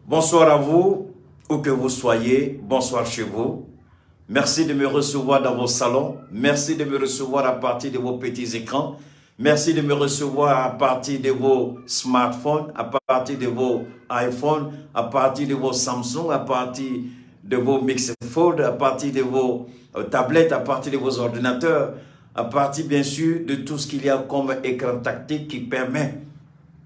Bonsoir à vous, où que vous soyez, bonsoir chez vous. Merci de me recevoir dans vos salons, merci de me recevoir à partir de vos petits écrans, merci de me recevoir à partir de vos smartphones, à partir de vos iPhones, à partir de vos Samsung, à partir de vos Mixfold, à partir de vos tablettes, à partir de vos ordinateurs, à partir bien sûr de tout ce qu'il y a comme écran tactique qui permet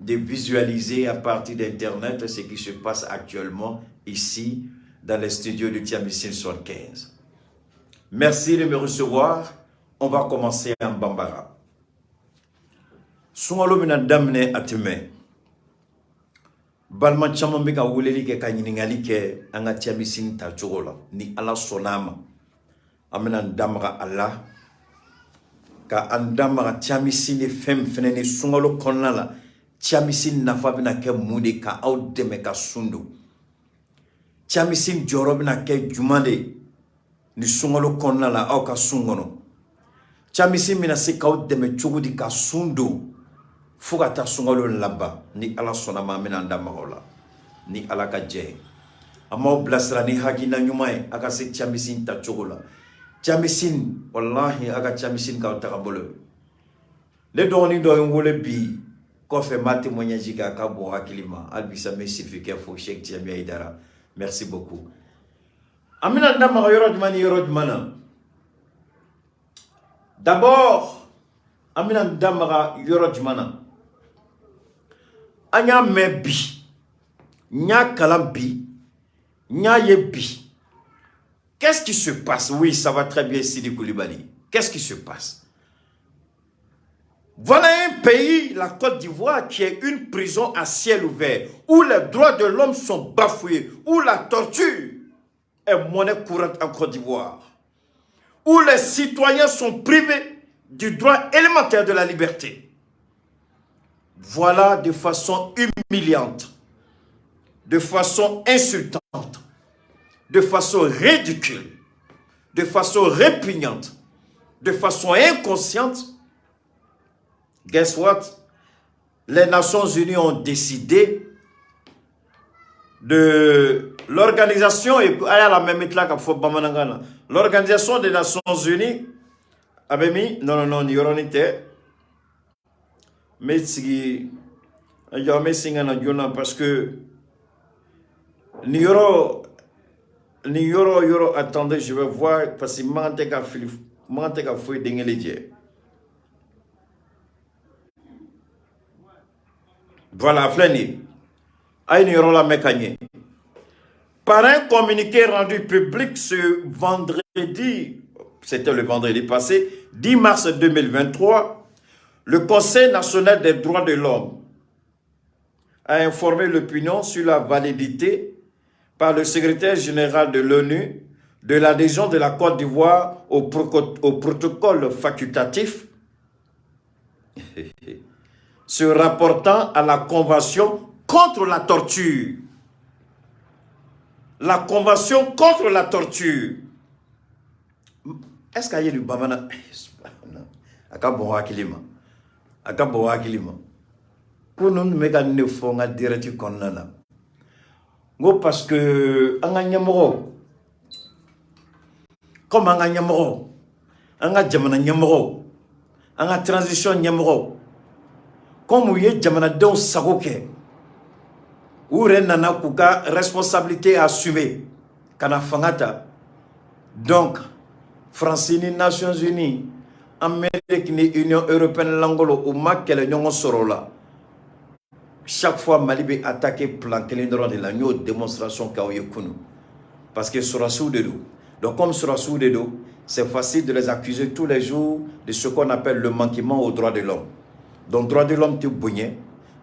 de visualiser à partir d'Internet ce qui se passe actuellement ici dans les studios de Tiamissine 75. Merci de me recevoir. On va commencer en Bambara. Sungalo mina damne atime. Balma chama mbika wuleli ke kanyiningali ke anga Tiamissine ta chogola ni ala sonama. Amena ndamra Allah ka andamra Tiamissine fem feneni sungalo konala. Tiamissine nafa bina ke mude ka aw deme ka sundu. Tiamissine joro bina ke jumande ni sungalo konna la aw ka sungono. Tiamissine bina se ka aw deme chugudi ka sundu fuga ta sungalo laba ni ala sona ma mina ndama hola ni ala ka je. Ama blasra ni hakina nyumai aka se Tiamissine ta chogola. Tiamissine wallahi aka Tiamissine ka ta kabolo. Le doni do ngole bi qu'on fait ma témoignage à Kabo Hakilima, Albisa Messifique, Fouchek, Tiamia Idara. Merci beaucoup. Amina Ndama Yorodmana. D'abord, Amina Ndama Yorodmana. Anya Mebi, Nya Kalambi, Nya Yebi. Qu'est-ce qui se passe? Oui, ça va très bien, Sidi Koulibaly. Qu'est-ce qui se passe? Voilà un pays, la Côte d'Ivoire, qui est une prison à ciel ouvert, où les droits de l'homme sont bafoués, où la torture est monnaie courante en Côte d'Ivoire, où les citoyens sont privés du droit élémentaire de la liberté. Voilà de façon humiliante, de façon insultante, de façon ridicule, de façon répugnante, de façon inconsciente. Guess what? Les Nations Unies ont décidé de l'organisation, et l'organisation des Nations Unies avait mis, non, mais si parce que Yoro, attendez, je vais voir, parce que Manteka fouille d'Engeledier. Voilà, Fleni. Par un communiqué rendu public ce vendredi, c'était le vendredi passé, 10 mars 2023, le Conseil national des droits de l'homme a informé l'opinion sur la validité par le secrétaire général de l'ONU de l'adhésion de la Côte d'Ivoire au protocole facultatif se rapportant à la Convention contre la torture. La Convention contre la torture. Est-ce qu'il y a du Bamana? Akabo Hakilima. Akabo Hakilima. Pour nous, nous ne faisons pas direct condamnable. Parce que, comme un Nyamoro, un Jamana Nyamoro, un transition Nyamoro, comme vous êtes Jamanadon Sagoke, ou Renana Kuka, responsabilité assumée, Kana Fangata. Donc, Francine, Nations Unies, Amérique, Union Européenne, l'Angolo, ou Makel, Nyon Sorola. Chaque fois, Malibe attaqué plan de la démonstration Kaoyekunu. Parce que sera sous de dos. Donc, comme sera sous de dos, c'est facile de les accuser tous les jours de ce qu'on appelle le manquement aux droits de l'homme. Donc, droit de l'homme, tu bougnes,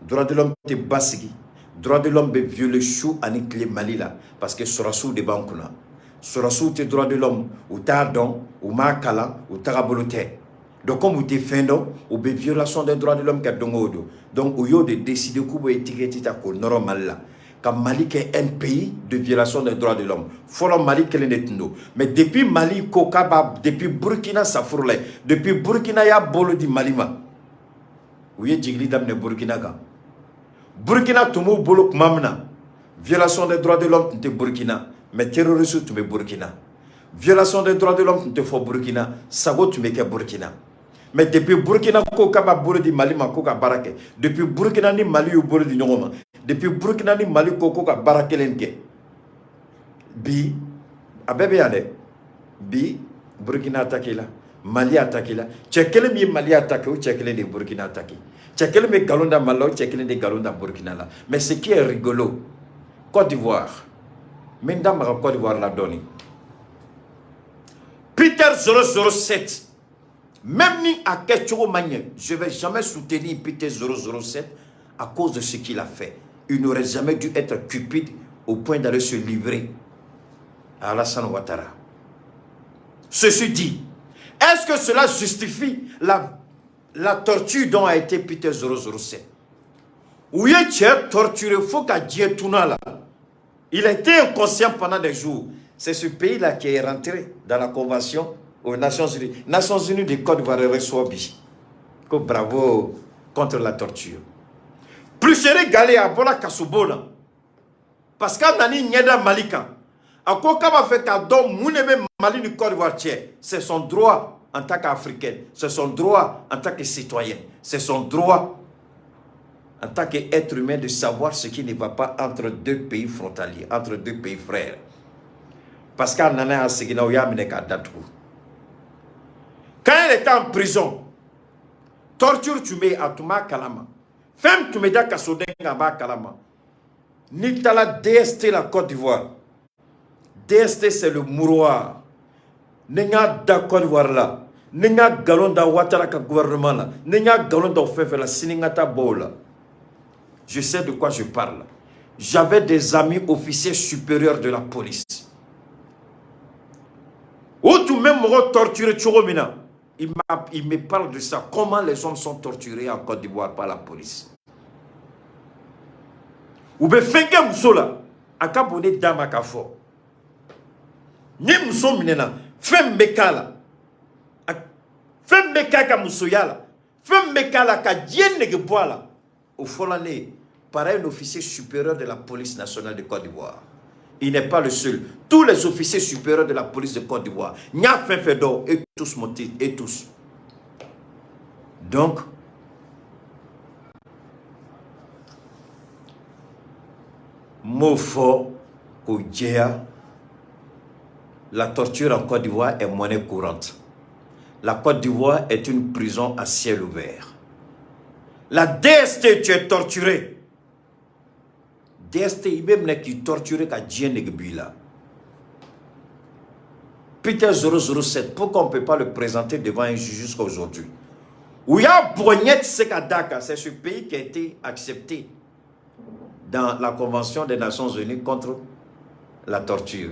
droit de l'homme, tu basigi, droit de l'homme, tu viole chou, anik les malila, parce que sera sous des banques là. Sera sous tes droits de l'homme, ou tardon, ou makala, ou tarabolote. Donc, comme vous défendez, ou des violations des droits de l'homme, donc, vous avez décidé que vous étiquetez normal là. Comme Mali est un pays de violation des droits de l'homme. Faut le Mali qu'elle est nous. Mais depuis Mali, Kokaba, depuis Burkina, ça fourle. Depuis Burkina, il y a bolo di Malima. Oui, Djigli Damne Burkina. Burkina, Tumu Bolok Mamna. Violation des droits de l'homme, tu es Burkina. Mais terrorisme, tu es Burkina. Violation des droits de l'homme, tu es Burkina. Sago, tu es Burkina. Mais depuis Burkina, tu es Mali, depuis Burkina, ni Mali, depuis Burkina, ni Mali, tu Bi, abebe yane. Bi, Burkina attaqué là. Mali attaqué là. Tchekele mi Mali attaqué ou tchekele de Burkina attaqué. Tchekele mi galonda Malo, tchekele de galonda Burkina là. Mais ce qui est rigolo, Côte d'Ivoire. Mendam Côte d'Ivoire la donne. Peter 007. Même ni à Ketchoro Magne, je ne vais jamais soutenir Peter 007 à cause de ce qu'il a fait. Il n'aurait jamais dû être cupide au point d'aller se livrer à Alassane Ouattara. Ceci dit, est-ce que cela justifie la torture dont a été Peter 007? Oui, tu es torturé, il faut qu'à Dieu tourne là. Il a été inconscient pendant des jours. C'est ce pays-là qui est rentré dans la convention aux Nations Unies. Nations Unies de Côte d'Ivoire reçoit Bi. Bravo contre la torture. Plus chéri Galé à Bola Kasubona. Parce qu'à Nani Nyeda Malika. À quoi va faire cadeau Mounebe Mali du Côte d'Ivoire, c'est son droit en tant qu'Africaine, c'est son droit en tant que citoyen, c'est son droit en tant qu'être humain de savoir ce qui ne va pas entre deux pays frontaliers, entre deux pays frères. Parce qu'en Nana a Segina Oyamine Kadatou. Quand elle était en prison, torture tu mets à Touma Kalama, femme tu mets à Kasodenga Kalama, ni la DST la Côte d'Ivoire. DST c'est le mouroir. Nenga da Côte d'Ivoire là. Nenga galon da Ouattara ka gouvernement là. Nenga galon da Ofefe la Siningata Bola. Je sais de quoi je parle. J'avais des amis officiers supérieurs de la police. Où tout même torturé Tchoromina. Il me parle de ça. Comment les hommes sont torturés en Côte d'Ivoire par la police. Ou be fenke musola. Akabone dama kafo. Ni muso minena fem bekala fem bekaka musoyala fem bekala ka dienne ke boala au folane par un officier supérieur de la police nationale de Côte d'Ivoire. Il n'est pas le seul. Tous les officiers supérieurs de la police de Côte d'Ivoire, nya fin fedo et tous montés et tous. Donc mot fort au Djéa. La torture en Côte d'Ivoire est monnaie courante. La Côte d'Ivoire est une prison à ciel ouvert. La DST, tu es torturé. DST, il même qui torturé qu'à Djennegbila. Peter 007, pourquoi on ne peut pas le présenter devant un juge jusqu'à aujourd'hui? Où il y a Bognette Sekadaka, c'est ce pays qui a été accepté dans la Convention des Nations Unies contre la torture.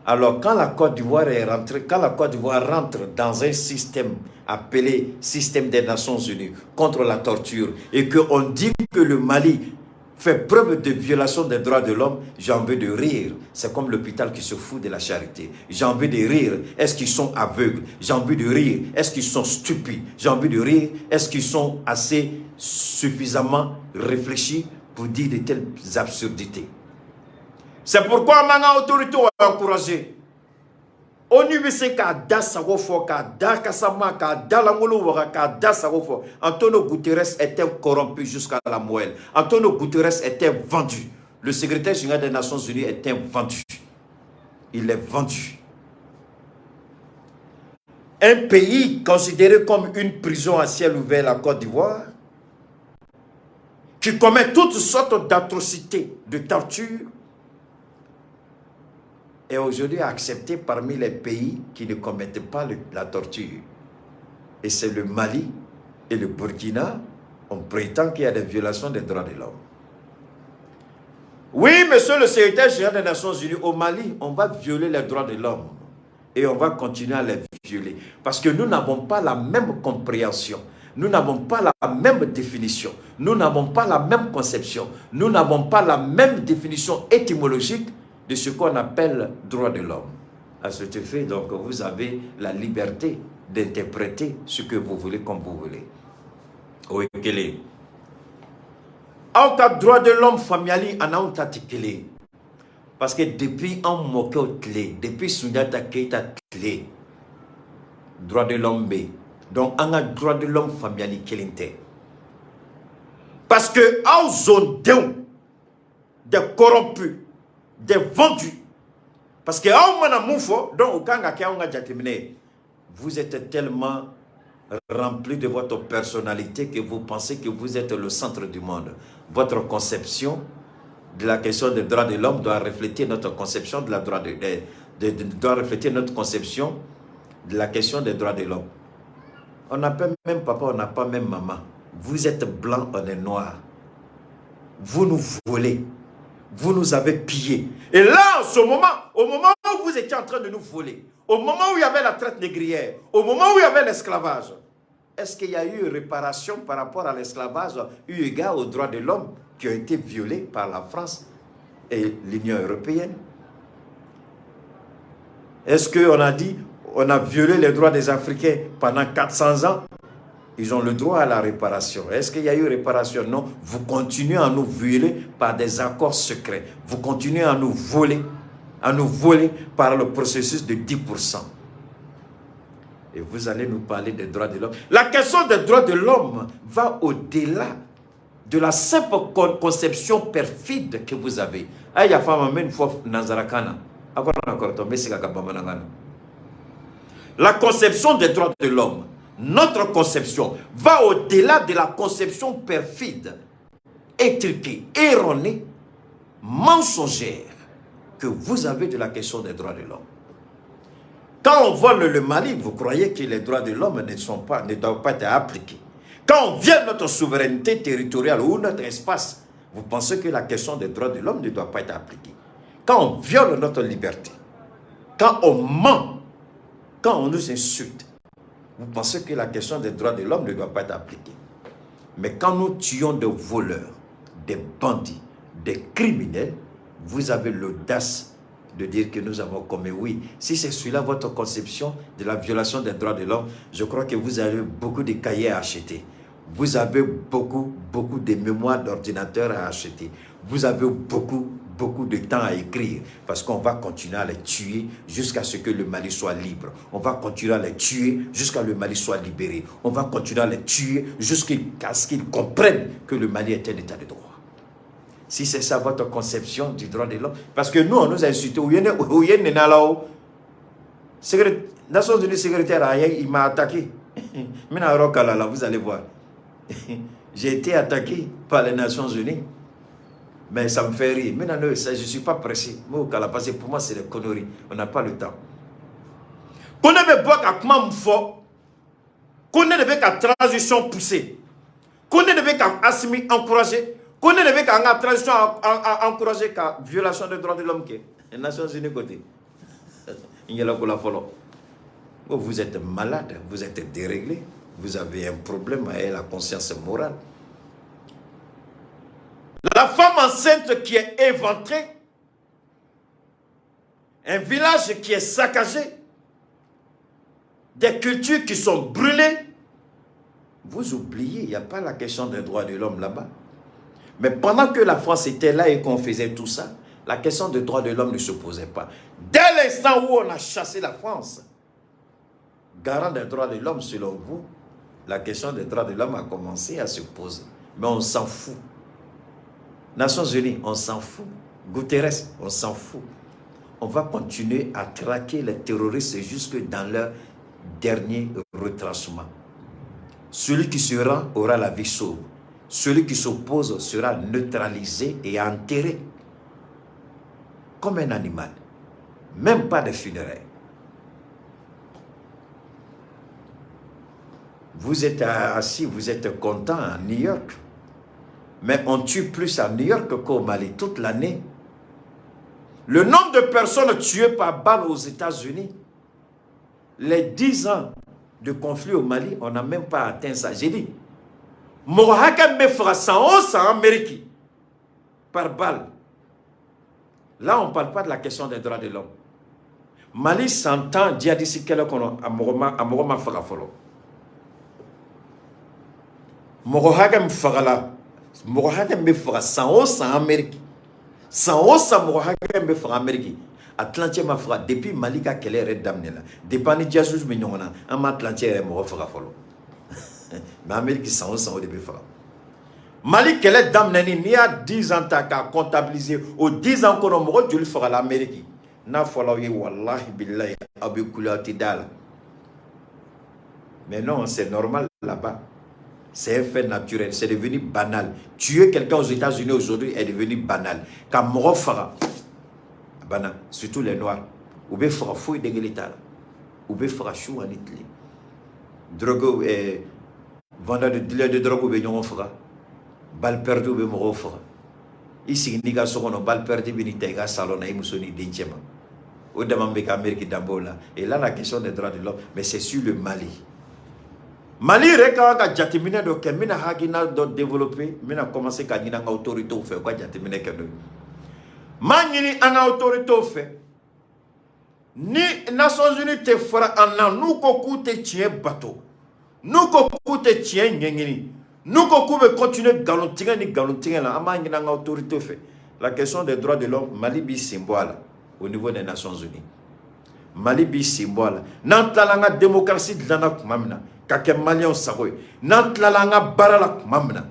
Alors, quand la Côte d'Ivoire est rentrée, quand la Côte d'Ivoire rentre dans un système appelé système des Nations Unies contre la torture et qu'on dit que le Mali fait preuve de violation des droits de l'homme, j'ai envie de rire. C'est comme l'hôpital qui se fout de la charité. J'ai envie de rire. Est-ce qu'ils sont aveugles? J'ai envie de rire. Est-ce qu'ils sont stupides? J'ai envie de rire. Est-ce qu'ils sont assez suffisamment réfléchis pour dire de telles absurdités? C'est pourquoi maintenant l'autorité a encouragé. ONU veut ka da sagofo, ka da kasama, ka da langolo wara, ka da sagofo. Antonio Guterres était corrompu jusqu'à la moelle. Antonio Guterres était vendu. Le secrétaire général des Nations Unies était vendu. Il est vendu. Un pays considéré comme une prison à ciel ouvert, la Côte d'Ivoire, qui commet toutes sortes d'atrocités, de torture, est aujourd'hui accepté parmi les pays qui ne commettent pas la torture. Et c'est le Mali et le Burkina, on prétend qu'il y a des violations des droits de l'homme. Oui, monsieur le secrétaire général des Nations Unies, au Mali, on va violer les droits de l'homme. Et on va continuer à les violer. Parce que nous n'avons pas la même compréhension. Nous n'avons pas la même définition. Nous n'avons pas la même conception. Nous n'avons pas la même définition étymologique de ce qu'on appelle droit de l'homme. À cet effet, donc, vous avez la liberté d'interpréter ce que vous voulez comme vous voulez. Oui, quel est? Auta droit de l'homme familial en a clé. Parce que depuis un moqueur clé, depuis Soundiata Keita clé, droit de l'homme B. Donc, on a droit de l'homme familial qui parce que en zone des corrompus, des vendus. Parce que en mana moufo, donc au kanga kia on a terminé. Vous êtes tellement rempli de votre personnalité que vous pensez que vous êtes le centre du monde. Votre conception de la question des droits de l'homme doit refléter notre conception de la droit doit refléter notre conception de la question des droits de l'homme. On n'a pas même papa, on n'a pas même maman. Vous êtes blanc, on est noir. Vous nous volez. Vous nous avez pillés. Et là, en ce moment, au moment où vous étiez en train de nous voler, au moment où il y avait la traite négrière, au moment où il y avait l'esclavage, est-ce qu'il y a eu réparation par rapport à l'esclavage eu égard aux droits de l'homme qui ont été violés par la France et l'Union européenne? Est-ce qu'on a dit, on a violé les droits des Africains pendant 400 ans? Ils ont le droit à la réparation. Est-ce qu'il y a eu réparation? Non. Vous continuez à nous violer par des accords secrets. Vous continuez à nous voler par le processus de 10%. Et vous allez nous parler des droits de l'homme. La question des droits de l'homme va au-delà de la simple conception perfide que vous avez. La conception des droits de l'homme, notre conception, va au-delà de la conception perfide, étriquée, erronée, mensongère que vous avez de la question des droits de l'homme. Quand on vole le Mali, vous croyez que les droits de l'homme ne doivent pas être appliqués. Quand on vient notre souveraineté territoriale ou notre espace, vous pensez que la question des droits de l'homme ne doit pas être appliquée. Quand on viole notre liberté, quand on ment, quand on nous insulte, vous pensez que la question des droits de l'homme ne doit pas être appliquée. Mais quand nous tuons des voleurs, des bandits, des criminels, vous avez l'audace de dire que nous avons commis. Oui, si c'est celui-là votre conception de la violation des droits de l'homme, je crois que vous avez beaucoup de cahiers à acheter. Vous avez beaucoup de mémoires d'ordinateur à acheter. Vous avez beaucoup de temps à écrire parce qu'on va continuer à les tuer jusqu'à ce que le Mali soit libre. On va continuer à les tuer jusqu'à ce que le Mali soit libéré. On va continuer à les tuer jusqu'à ce qu'ils comprennent que le Mali est un état de droit. Si c'est ça votre conception du droit de l'homme, parce que nous, on nous a insultés. Nations Unies secrétaire, il m'a attaqué. Vous allez voir. J'ai été attaqué par les Nations Unies. Mais ça me fait rire. Maintenant, je ne suis pas pressé. Parce que pour moi, c'est des conneries. On n'a pas le temps. Qu'on ne pas qu'à fort. Qu'on ne veut qu'à transition poussée. Qu'on ne veut qu'à assimiler, encourager. Qu'on ne veut qu'à transition encourager qu'à violation des droits de l'homme. Les Nations Unies côté. Vous êtes malade, vous êtes déréglé. Vous avez un problème avec la conscience morale. La femme enceinte qui est éventrée, un village qui est saccagé, des cultures qui sont brûlées. Vous oubliez, il n'y a pas la question des droits de l'homme là-bas. Mais pendant que la France était là et qu'on faisait tout ça, la question des droits de l'homme ne se posait pas. Dès l'instant où on a chassé la France, garant des droits de l'homme selon vous, la question des droits de l'homme a commencé à se poser. Mais on s'en fout. Nations Unies, on s'en fout. Guterres, on s'en fout. On va continuer à traquer les terroristes jusque dans leur dernier retranchement. Celui qui se rend aura la vie sauve. Celui qui s'oppose sera neutralisé et enterré comme un animal. Même pas de funérailles. Vous êtes assis, vous êtes content à New York. Mais on tue plus à New York qu'au Mali toute l'année. Le nombre de personnes tuées par balle aux États-Unis, les 10 ans de conflit au Mali, on n'a même pas atteint ça. J'ai dit, Mohakam me fera 111 en Amérique par balle. Là, on ne parle pas de la question des droits de l'homme. Mali s'entend, djihadiste, à Moroma Farafolo. Mohakam Farala. mɔgɔ hakɛ bɛ faga san o san Amérique san o san mɔgɔ hakɛ bɛ faga Amérique a tilancɛ ma faga depuis Mali ka kɛlɛ yɛrɛ daminɛ la depuis ani jasusi bɛ ɲɔgɔn na an ma tilancɛ yɛrɛ mɔgɔ faga fɔlɔ mais Amérique san o san o de bɛ faga Mali kɛlɛ daminɛni n'i y'a 10 ans ta k'a comptabiliser o 10 ans kɔnɔ mɔgɔ joli fagala Amérique n'a fɔra aw ye wallahi billahi aw bɛ kule aw tɛ da la mais non c'est normal là-bas. C'est un fait naturel, c'est devenu banal. Tuer quelqu'un aux États-Unis aujourd'hui est devenu banal. Quand mort fera, banal, surtout les noirs, ou bien fera fouille de l'État, ou bien fera chou en Italie. Drogue et vendeur de dealer de drogue ou bien on fera. Balle perdue ou bien mort fera. Ici, il y a un balle perdue, il y a un salon, il y a un salon, il y a un salon. Et là, la question des droits de l'homme, mais c'est sur le Mali. Mali reka ka jatimine do ke mina hagina do développer mina commencer ka nyina nga autorité au fait quoi jatimine ke do manyini an autorité au fait ni Nations Unies te fera an nous ko ku te tien bateau nous ko ku te tien ngengini nous ko ku be continuer galontinga ni galontinga la amanyina nga autorité au fait la question des droits de l'homme Mali bi symbole au niveau des Nations Unies Mali bi symbole nan tlalanga démocratie dlana kumamina kake Malion sagoy nantlala barala kumamna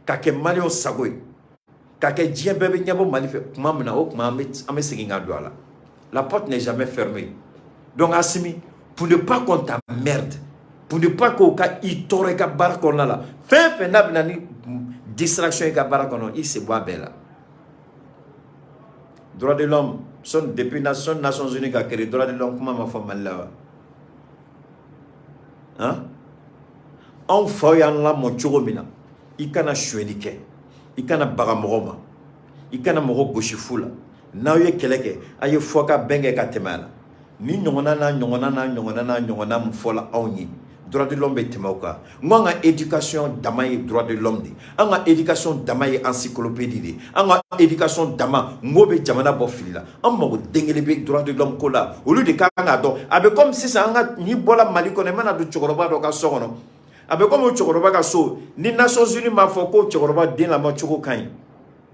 kake Malion sagoy kake dien bébé nyabo Mali fe kumamna o kumamit ame siginga douala la porte n'est jamais fermée donc Assimi pour ne pas qu'on t'emmerde pour ne pas qu'on ka itore ka barakona la fait nabna ni distraction ka barakono il se boit bella droit de l'homme son depuis Nations Unies ka créé droit de l'homme comment ma femme là hein on fait la mochoromina ikana chouenike ikana bagamoroma ikana moro goshifula na ye keleke aye foka benge ka temala ni nyongona mfola onyi droit de l'homme temauka nganga éducation damaye droit de l'homme di anga éducation damaye encyclopédie di anga éducation dama ngobe jamana bofila amma dengele be droit de l'homme kola au lieu de kanga do abe comme si ça anga ni bola mali ko ne mana du chokoroba do ka sokono abe comme o chokoroba ka so ni Nations Unies ma foko chokoroba den la ma choko kan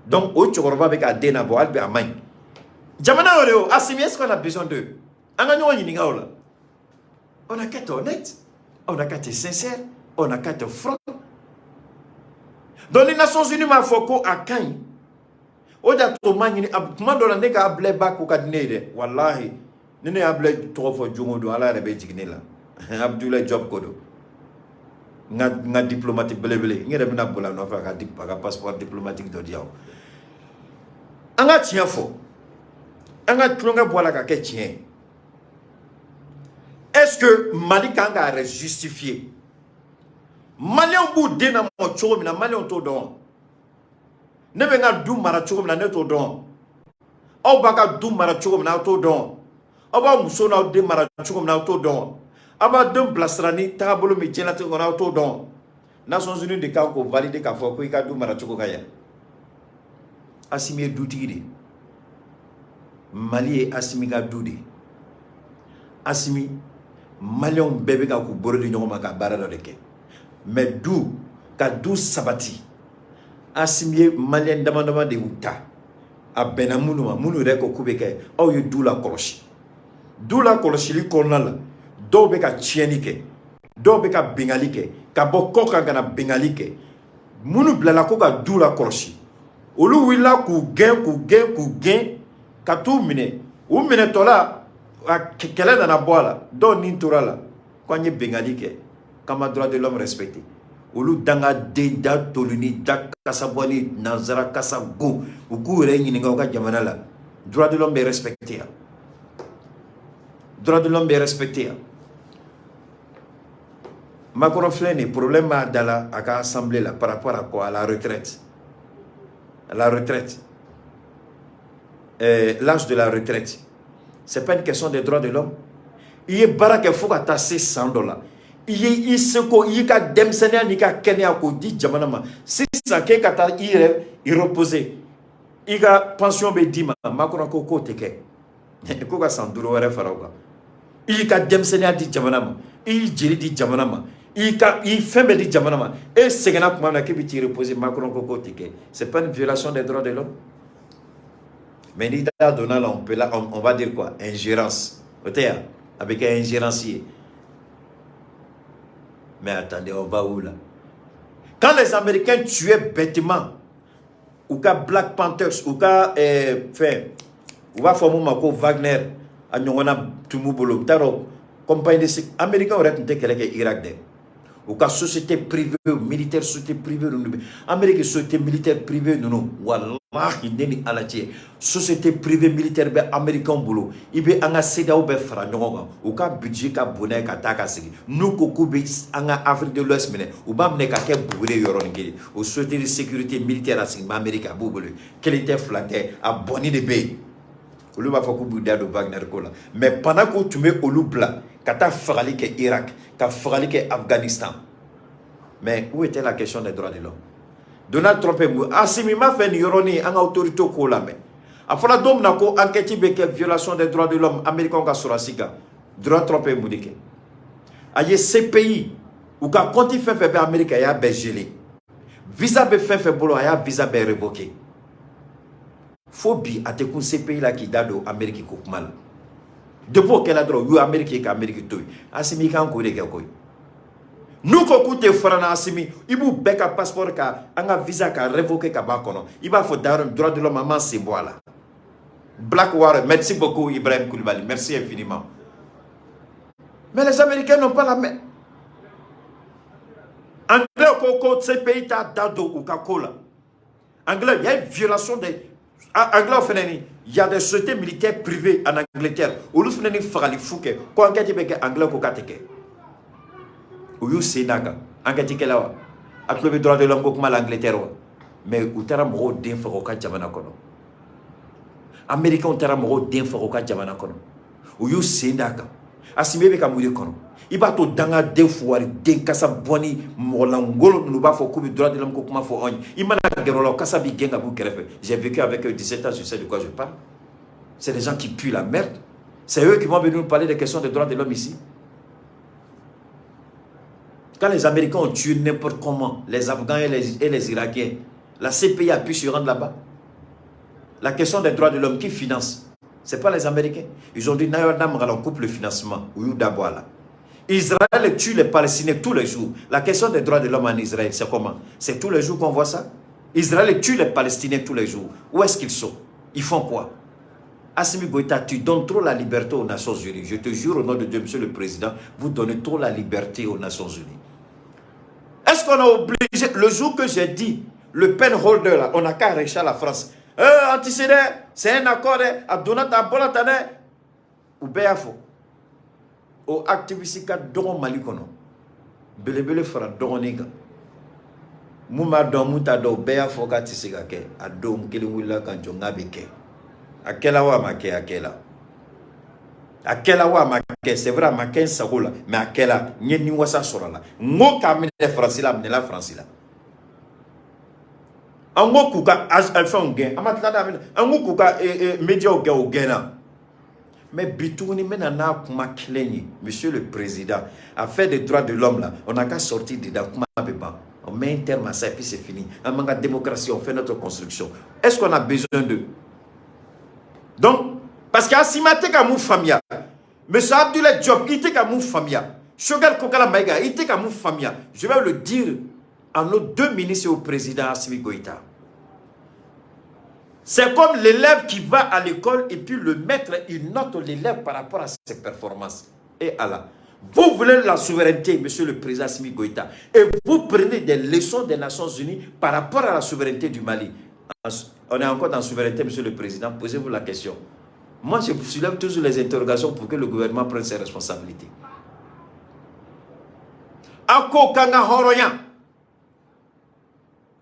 donc o chokoroba be ka den na bo albe amay jamana oreo Assimi est-ce qu'on a besoin d'eux anga nyo ni ngaola on a qu'à être honnête on a qu'à être sincère on a qu'à être franc dans les Nations Unies ma foko a kan o da to manyini kuma do la ne ka able ba ko ka dinede wallahi ne able to fo jongo do ala rebe jignela Abdoulaye Diop kodo nga diplomatique belebele ngere bina bola no fa ka passeport diplomatique do diaw anga tien fo anga tlonga bola ka ke tien est-ce que Mali kanga a justifié Malien bu dena mo chogo mina Malien to don ne be nga du mara chogo mina ne to don o baka du mara chogo mina to don o ba muso na de mara chogo mina to don aba dem plasrani tabolo mi jelate ngona to don Nations Unies de ka ko valider ka fo ko ka du mara chogo kaya Assimi doutigi Mali Assimi ga doudi Assimi Malion bébé ka ku borodi nyoma ka barado de ke mais dou ka dou sabati Assimi Malien demandement de uta a benamunu munu reko kubeke au yu dou la koloshi li konala do be ka chienike do be ka bengalike ka boko ka na bengalike munu blala ko ka dou la koloshi olu wila ku gen ka tu mine u mine tola kele na boala do nintura la kwanye bengalike kama droit de l'homme respecté olu danga de da toluni da kasaboni nazara kasago uku re nyinga ka jamana la droit de l'homme est respecté droit de l'homme est respecté Macron flène problème dans la assemblée là par rapport à quoi à la retraite l'âge de la retraite c'est pas une question des droits de l'homme il est baraka faut ka tasser $100 il se ko il ka demsenia ni ka kenya ko di jamanama si ça ke kata il reposer il ka pension be dima Macron ko ko teke ko ka $100 were farauka il ka demsenia di jamanama il jiri di jamanama il fait me dire Jamanama. Et c'est que tu reposer Macron Coco Ticket. C'est pas une violation des droits de l'homme. Mais Donald, on va dire quoi? Ingérence. Avec un ingérencier. Mais attendez, on va où là? Quand les Américains tuaient bêtement, ou qu'à Black Panthers, ou qu'à ou va former Mako Wagner, à Nyongona Tumubolo, Taro, compagnie des Américains auraient été quelqu'un Irak de. Ou qu'à société privée, militaire, société privée, Amérique, société militaire privée, non, wallahi, neni alatie, société privée militaire, américain boulot, il be anga seda ou be frangonga, ou qu'à budget, qu'à bonnet, qu'à takasigi, nous, kokubi, anga Afrique de l'Ouest, mene, ou bam ne qu'à qu'à bourré, yorongi, ou société de sécurité militaire, à Sigma, Amérique, boubolu, qu'elle était flatté, à boni de bay. Olu va faire de Wagner Kola. Mais pendant que tu mets au loup blanc, quand tu as frali que Irak, tu as frali que Afghanistan. Mais où était la question des droits de l'homme? Donald Trump est mou. Asimi m'a fait une ironie en autorité au Kola. Mais à la dom n'a ko enquête avec violation des droits de l'homme américain ka surasiga. Donald Trump est mou dike. Aye ces pays où quand il fait Amérique ya be gelé. Visa be fait bolo ya visa be révoqué. Phobie à te ces pays là qui datent d'Amérique mal. Depuis qu'elle a droit, you Amérique et Amérique tout. Asimi kan ko de ko. Nous ko coûte frana asimi, ibu beka passeport ka anga visa ka révoqué ka ba kono. Iba faut dar droit de l'homme maman c'est voilà. Blackwater, merci beaucoup Ibrahim Koulibaly, merci infiniment. Mais les Américains n'ont pas la main. Anglais ko ces pays ta dado ou Coca-Cola. Anglais, il y a une violation des Anglais, il y a des sociétés militaires privées en Angleterre. Où nous faisons des fouke. Quand on dit que Anglais ko kateke. Où you senaga. Angati kelawa. Atlo be droit de l'homme ko mal Angleterre. Mais où tara mo d'info ko ka jamana kono. Américain tara mo d'info ko ka jamana kono. Où you senaga. Asime be ka muri kono. Iba to danga defuari denkasa boni molangolo nuba fo kubi droit de l'homme ko kuma fo on. Imana gerolo kasa bi genga bu kerefe. J'ai vécu avec eux 17 ans, je sais de quoi je parle. C'est des gens qui puent la merde. C'est eux qui vont venir nous parler des questions des droits de l'homme ici. Quand les Américains ont tué n'importe comment, les Afghans et les Irakiens, la CPI a pu se rendre là-bas. La question des droits de l'homme, qui finance? Ce n'est pas les Américains. Ils ont dit, on coupe le financement. Israël tue les Palestiniens tous les jours. La question des droits de l'homme en Israël, c'est comment? C'est tous les jours qu'on voit ça? Israël tue les Palestiniens tous les jours. Où est-ce qu'ils sont? Ils font quoi? Assimi Goïta, tu donnes trop la liberté aux Nations Unies. Je te jure au nom de Dieu, Monsieur le Président, vous donnez trop la liberté aux Nations Unies. Est-ce qu'on a obligé, le jour que j'ai dit, le pen holder, là, on n'a qu'à arrêter la France. Antisédé, c'est un accord, à Donata Bolatane, ou Béafo. Au activiste ka dogon Mali kono. Belebele fara dogoniga. Muma don muta do Béafo ka tisiga ke. A don kele willa kan jonga beke. Akela wa make akela. Akela wa make, c'est vrai make sagola, mais akela nyeni wasa sorala. Ngo ka mine France la mine la France la. Ango kuka alfa ngen. Amatlada mine. Ango kuka media o gena. Mais Bitouni Menana Monsieur le Président, a fait des droits de l'homme là, on n'a qu'à sortir dedans. On met un terme à ça et puis c'est fini. En manga démocratie, on fait notre construction. Est-ce qu'on a besoin d'eux? Donc, parce qu'à Simate Kamou Famia, M. Abdoulaye Diop, il était Kamou Famia, Shogal Kokala Maïga, il était Kamou Famia. Je vais le dire à nos deux ministres et au président Assimi Goïta. C'est comme l'élève qui va à l'école et puis le maître, il note l'élève par rapport à ses performances. Et Allah, vous voulez la souveraineté, Monsieur le Président Assimi Goïta, et vous prenez des leçons des Nations Unies par rapport à la souveraineté du Mali. On est encore dans la souveraineté, Monsieur le Président, posez-vous la question. Moi, je soulève toujours les interrogations pour que le gouvernement prenne ses responsabilités. Ako Kanga Horoyan.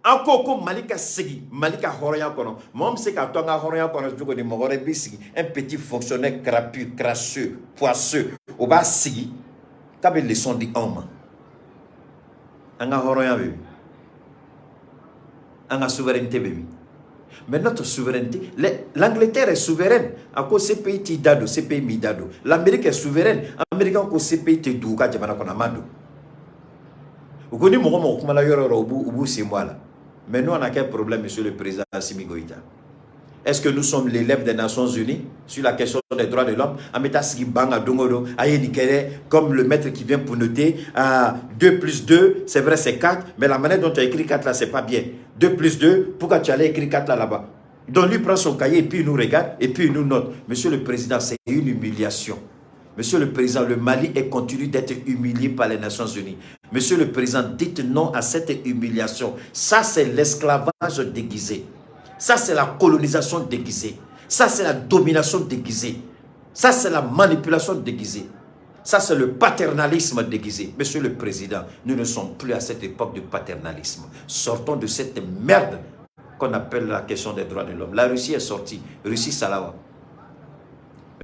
Encore Malika Segi, Malika Horoya Kono. Moi, c'est qu'à Tonga Horoya Kono, je dis que un petit fonctionnaire crapu, crasseux, poisseux, au bas Segi, qu'avait les sons d'homme. Anga Horoya, baby. Anga souveraineté, baby. Mais notre souveraineté, l'Angleterre est souveraine. À cause de ces pays Tidado, ces pays Midado. L'Amérique est souveraine. L'Amérique, à cause de ces pays Tidouka, Djamana Konamado. Vous connaissez mon comment la yoro au bout 6 mois là. Mais nous on a quel problème, monsieur le président Assimi Goïta? Est-ce que nous sommes l'élève des Nations Unies sur la question des droits de l'homme? Comme le maître qui vient pour noter 2 plus 2, c'est vrai c'est 4, mais la manière dont tu as écrit 4 là, c'est pas bien. 2 plus 2, pourquoi tu allais écrire 4 là-bas? Donc lui prend son cahier et puis il nous regarde et puis il nous note. Monsieur le président, c'est une humiliation. Monsieur le président, le Mali continue d'être humilié par les Nations Unies. Monsieur le président, dites non à cette humiliation. Ça, c'est l'esclavage déguisé. Ça, c'est la colonisation déguisée. Ça, c'est la domination déguisée. Ça, c'est la manipulation déguisée. Ça, c'est le paternalisme déguisé. Monsieur le président, nous ne sommes plus à cette époque de paternalisme. Sortons de cette merde qu'on appelle la question des droits de l'homme. La Russie est sortie. Russie Salawa.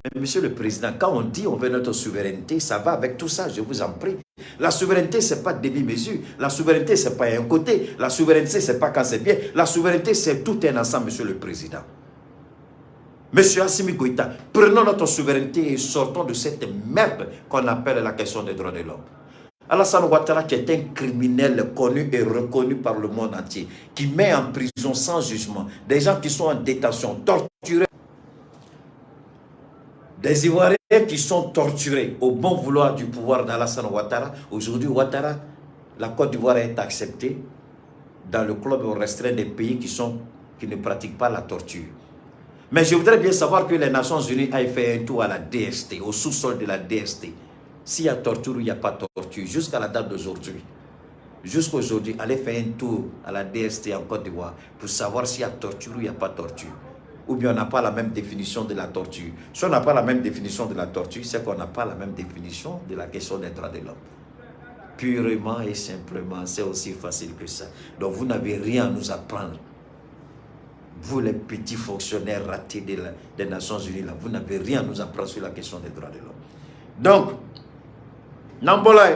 Mais monsieur le président, quand on dit on veut notre souveraineté, ça va avec tout ça, je vous en prie. La souveraineté, ce n'est pas demi-mesure. La souveraineté, ce n'est pas un côté. La souveraineté, ce n'est pas quand c'est bien. La souveraineté, c'est tout un ensemble, monsieur le président. Monsieur Assimi Goïta, prenons notre souveraineté et sortons de cette merde qu'on appelle la question des droits de l'homme. Alassane Ouattara, qui est un criminel connu et reconnu par le monde entier, qui met en prison sans jugement des gens qui sont en détention, torturés. Des Ivoiriens qui sont torturés au bon vouloir du pouvoir d'Alassane Ouattara. Aujourd'hui, Ouattara, la Côte d'Ivoire est acceptée dans le club restreint des pays qui ne pratiquent pas la torture. Mais je voudrais bien savoir que les Nations Unies aient fait un tour à la DST, au sous-sol de la DST. S'il y a torture ou il n'y a pas torture, jusqu'à la date d'aujourd'hui. Jusqu'aujourd'hui, allez faire un tour à la DST en Côte d'Ivoire pour savoir s'il y a torture ou il n'y a pas torture. Ou bien on n'a pas la même définition de la torture. Si on n'a pas la même définition de la torture, c'est qu'on n'a pas la même définition de la question des droits de l'homme. Purement et simplement, c'est aussi facile que ça. Donc vous n'avez rien à nous apprendre. Vous les petits fonctionnaires ratés des Nations Unies, là, vous n'avez rien à nous apprendre sur la question des droits de l'homme. Donc, Nambola,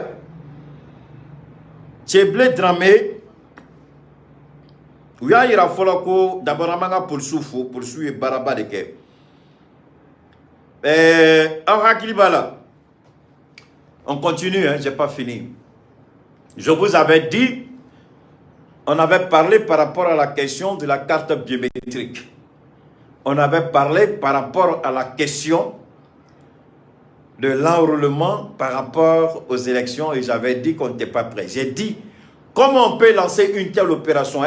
Tcheble Dramé, il y a ko d'abord amanga poursuivre et baraba de ke on continue, hein, j'ai pas fini. Je vous avais dit, on avait parlé par rapport à la question de la carte biométrique. On avait parlé par rapport à la question de l'enrôlement par rapport aux élections et j'avais dit qu'on n'était pas prêt. J'ai dit, comment on peut lancer une telle opération?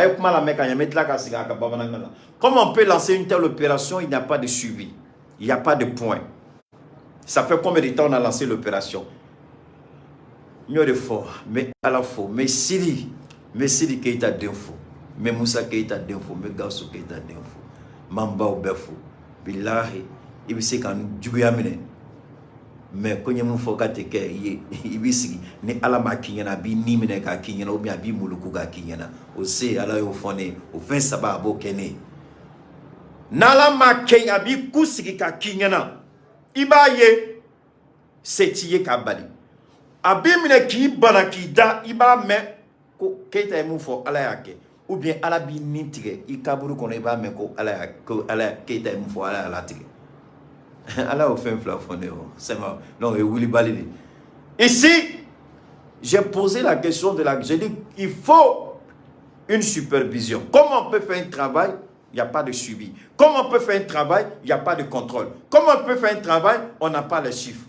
Comment on peut lancer une telle opération? Il n'y a pas de suivi. Il n'y a pas de point. Ça fait combien de temps on a lancé l'opération? Il y a des fois, mais à la fois, mais Siri Keita d'info, mais Moussa Keita d'info, mais Gassou Keita d'info, Mamba ou Befo, Billahi, il sait quand Djuguyamine. Mais quand il faut que tu ni alama kinyana bi ni mine ka kinyana ou bien bi muluku ka kinyana aussi ala yo fone o fin saba bo kene nalama ken abi kusiki ka kinyana ibaye setiye ka bali abi mine ki bana ki da iba me ko keita mu fo ala yake ou bien ala bi ni tige I kaburu kono iba me ko ala keita mu fo ala tige. Allah a fait un plafonné. C'est mort. Non, et Willy Balidi. Ici, j'ai posé la question de la... J'ai dit, il faut une supervision. Comment on peut faire un travail? Il n'y a pas de suivi. Comment on peut faire un travail? Il n'y a pas de contrôle. Comment on peut faire un travail? On n'a pas les chiffres.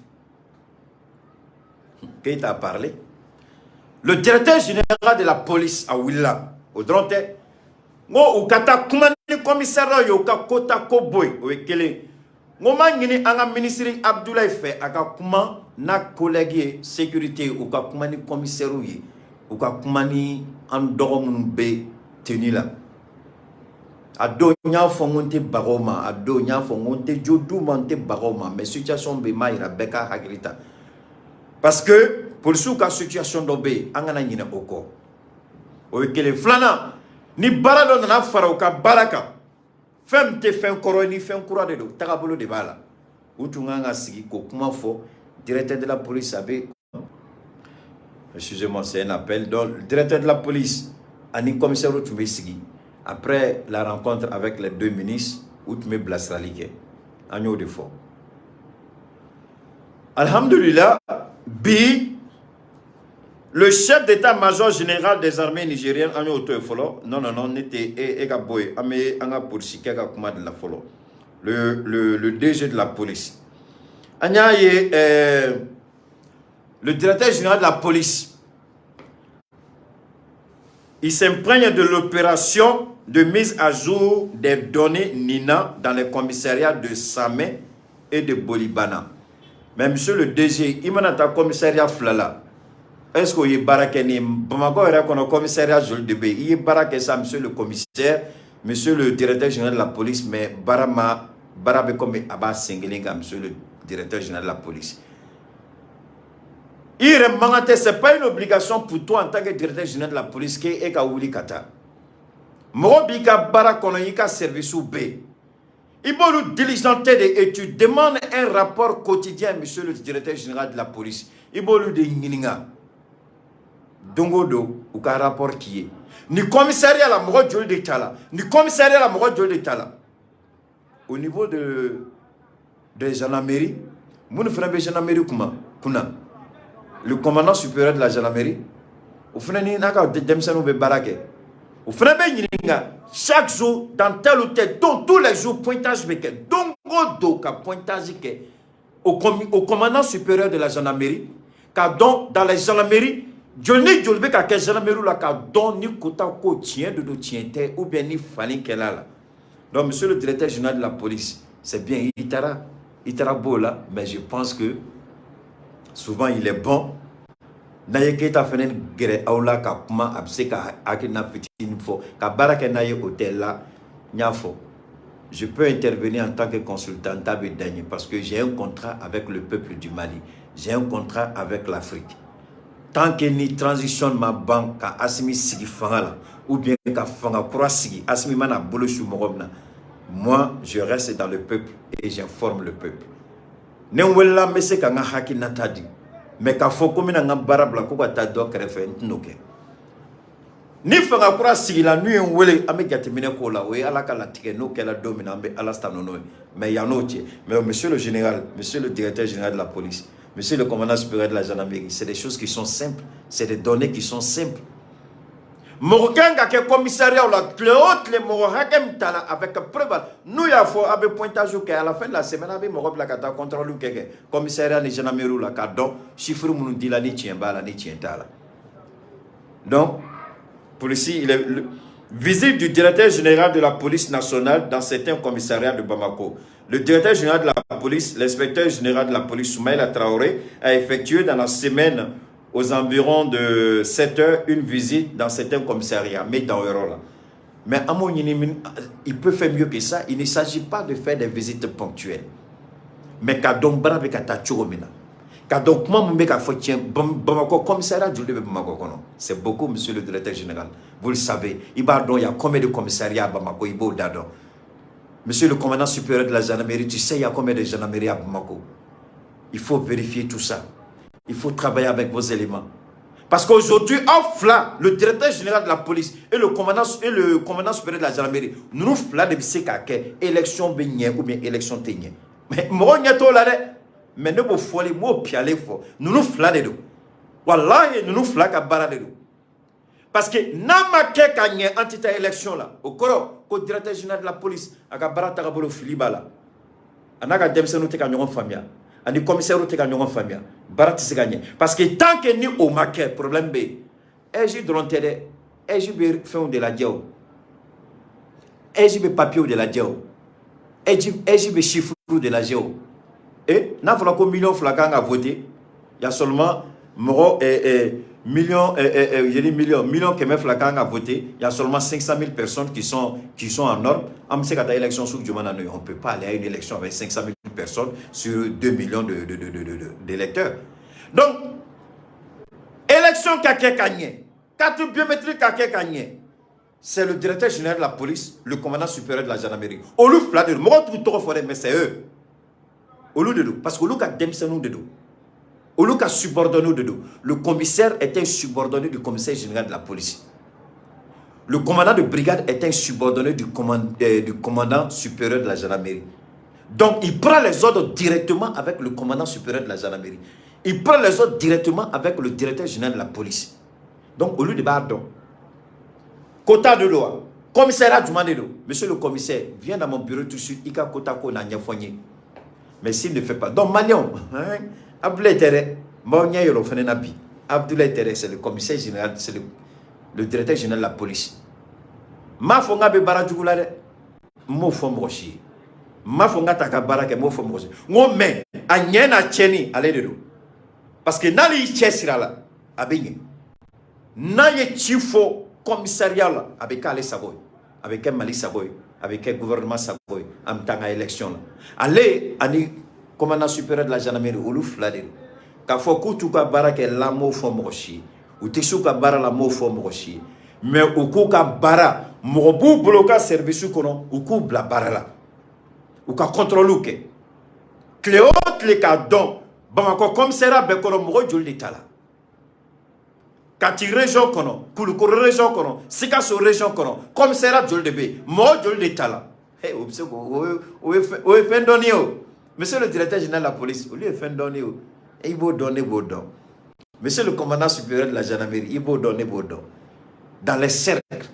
Qui t'a parlé? Le directeur général de la police à Willa, au Dronte, au Kata Kumani commissaire, au Kota Koboy, au Ekele. Ngoma ngini anga ministre Abdoulaye Fe aka kuma na collègue sécurité ou ka kuma ni commissaire ou ka kuma ni andogo mun be tenila ado nya fongonte bagoma ado nya fongonte jodu monte bagoma mais situation be maira beka hagilita parce que pour sous ka situation dobe anga na nyina oko o kele flana ni barado na fara ka baraka femme te fait un coroni, fait un courant de l'eau. Tarabolo de bala. Où tu n'as sigi comment faut. Directeur de la police avait. Excusez-moi, c'est un appel. Donc, le directeur de la police, Annie commissaire où tu mets sigi. Après la rencontre avec les deux ministres, où tu mets Blasralike. Agneau de fort. Alhamdulillah, bi Le chef d'état-major général des armées nigériennes, non, n'était le DG de la police. Le directeur général de la police, il s'imprègne de l'opération de mise à jour des données NINA dans les commissariats de Samé et de Bolibana. Mais monsieur le DG, il m'a dit commissariat Flala. Est-ce qu'il y a baraké ni Bamako est un commissariat Jules de Bé. Il y a baraké ça, monsieur le commissaire, monsieur le directeur général de la police, mais Barabe comme Abba Sengelinga, monsieur le directeur général de la police. Il remonte, ce n'est pas une obligation pour toi en tant que directeur général de la police qui est à Ouli Kata. Morobika Barakonoïka service ou B. Il faut nous diligenter et tu demandes un rapport quotidien, monsieur le directeur général de la police. Il faut nous dire Dongodo ou un rapport qui est. Ni commissariat à la mort de Tala, ni commissariat à la mort de Tala. Au niveau de gendarmerie, nous faisons des gendarmerie comment? Le commandant supérieur de la gendarmerie, au final, il n'y a pas de baraque. Au final, chaque jour, dans tel ou tel, donc tous les jours, pointage, donc pointage au commandant supérieur de la gendarmerie, car donc dans la gendarmerie, je n'ai pas que gendarmerie là, car donc ni kota ko tient de tient ou bien ni fani qu'elle a là. Donc, monsieur le directeur général de la police, c'est bien, il t'a beau là, mais je pense que souvent il est bon. Naye keta fenen gere aula ka kuma abse ka akina petite info ka baraka naye hôtel là nyafo. Je peux intervenir en tant que consultant David Dagny parce que j'ai un contrat avec le peuple du Mali. J'ai un contrat avec l'Afrique. Tant que ni transition ma banque ka asimi sigi fangala ou bien ka fanga kura sigi asimi mana bolo shu mogomna. Moi, je reste dans le peuple et j'informe le peuple. Ne wela mese ka nga haki natadi. Mais quand faut comme na barabla ko ta do krefe ntnoke ni fanga kura sigila nu en wele ame gatemine ko la we ala kala tike no kala domina be ala stanono mais ya noche mais monsieur le général, monsieur le directeur général de la police, monsieur le commandant supérieur de la gendarmerie, c'est des choses qui sont simples, c'est des données qui sont simples. Morokanga ke commissariat la le haute les morohakem tala avec preuve nous ya fo abe pointage que à la fin de la semaine abe morob la kata contrôle keke commissariat ni gendarmerie la cadon chiffre munu dila ni tien bala ni tien tala. Donc pour ici il est visite du directeur général de la police nationale dans certains commissariats de Bamako. Le directeur général de la police, l'inspecteur général de la police Soumaïla Traoré a effectué dans la semaine aux environs de 7 heures, une visite dans certains commissariats, mais dans Eurola. Mais à mon avis, il peut faire mieux que ça. Il ne s'agit pas de faire des visites ponctuelles. Mais quand on a fait commissariat, c'est beaucoup, monsieur le directeur général. Vous le savez. Il y a combien de commissariats à Bamako? Monsieur le commandant supérieur de la gendarmerie, tu sais, il y a combien de gendarmeries à Bamako? Il faut vérifier tout ça. Il faut travailler avec vos éléments. Parce qu'aujourd'hui, off là, le directeur général de la police et le commandant supérieur de la gendarmerie, nous là de séquelles, élection bénienne ou bien élection ténienne. Mais moi, mais nous faut les mots pialer fort. Nous là de nous. Wallahi, nous là qu'à barra de nous. Parce que nama ke kanye entité élection là, au coro, au directeur général de la police, à barra tagabolo filibala. Anaka demse nous te kanyon famille. Ani commissaire ou te kanyon famille. Barati se gagner. Parce que tant que ni au maquet, problème B, EJ de l'intérêt, EJ fait de la diao, EJ papier de la diao, EJ chiffre de la diao. Et, n'a pas qu'un million flacans à voter, il y a seulement million qui met flacans à voter, il y a seulement 500 000 personnes qui sont en ordre. On ne peut pas aller à une élection avec 500 000 personnes sur 2 millions d'électeurs. Donc, élection qui gagné, carte biométrique qui gagné, c'est le directeur général de la police, le commandant supérieur de la gendarmerie. Au lieu de moi, mais c'est eux. Au lieu de nous, parce que nous avons de nous. Au lieu de subordonné de nous. Le commissaire est un subordonné du commissaire général de la police. Le commandant de brigade est un subordonné du commandant supérieur de la gendarmerie. Donc, il prend les ordres directement avec le commandant supérieur de la gendarmerie. Il prend les autres directement avec le directeur général de la police. Donc, au lieu de pardon, quota de loi, commissariat du Mandelo, monsieur le commissaire, viens dans mon bureau tout de suite, il y a quota qu'on a niafoigné. Mais s'il ne fait pas, donc Malion, Abdoulaye Tere, Abdoulaye Tere, c'est le commissaire général, c'est le directeur général de la police. Ma fonga be bara jugula mo fo mo chi ma fonga taka bara ke mo fo mo chi ngo me anyena cheni ale de do parce que nali chesira la abenye na ye chifo commissariat la avec ale saboy avec Mali saboy avec gouvernement saboy am tanga élection la ale ani commandant supérieur de la gendarmerie Oulouf la de ka fo kutu ka bara ke la mo fo mo chi ou tissu ka bara la mo fo mo chi mais au coup ka bara Mobu bloka service kono uku bla barala uka contrôle ke cléote le ka don bamako commissariat be kono mo jolli tala kati région kono kuluko région kono sikaso région kono commissariat jolli be mo jolli tala hey o fendonio monsieur le directeur général de la police o lui fendonio il faut donner bodon monsieur le commandant supérieur de la gendarmerie il faut donner bodon dans les cercles,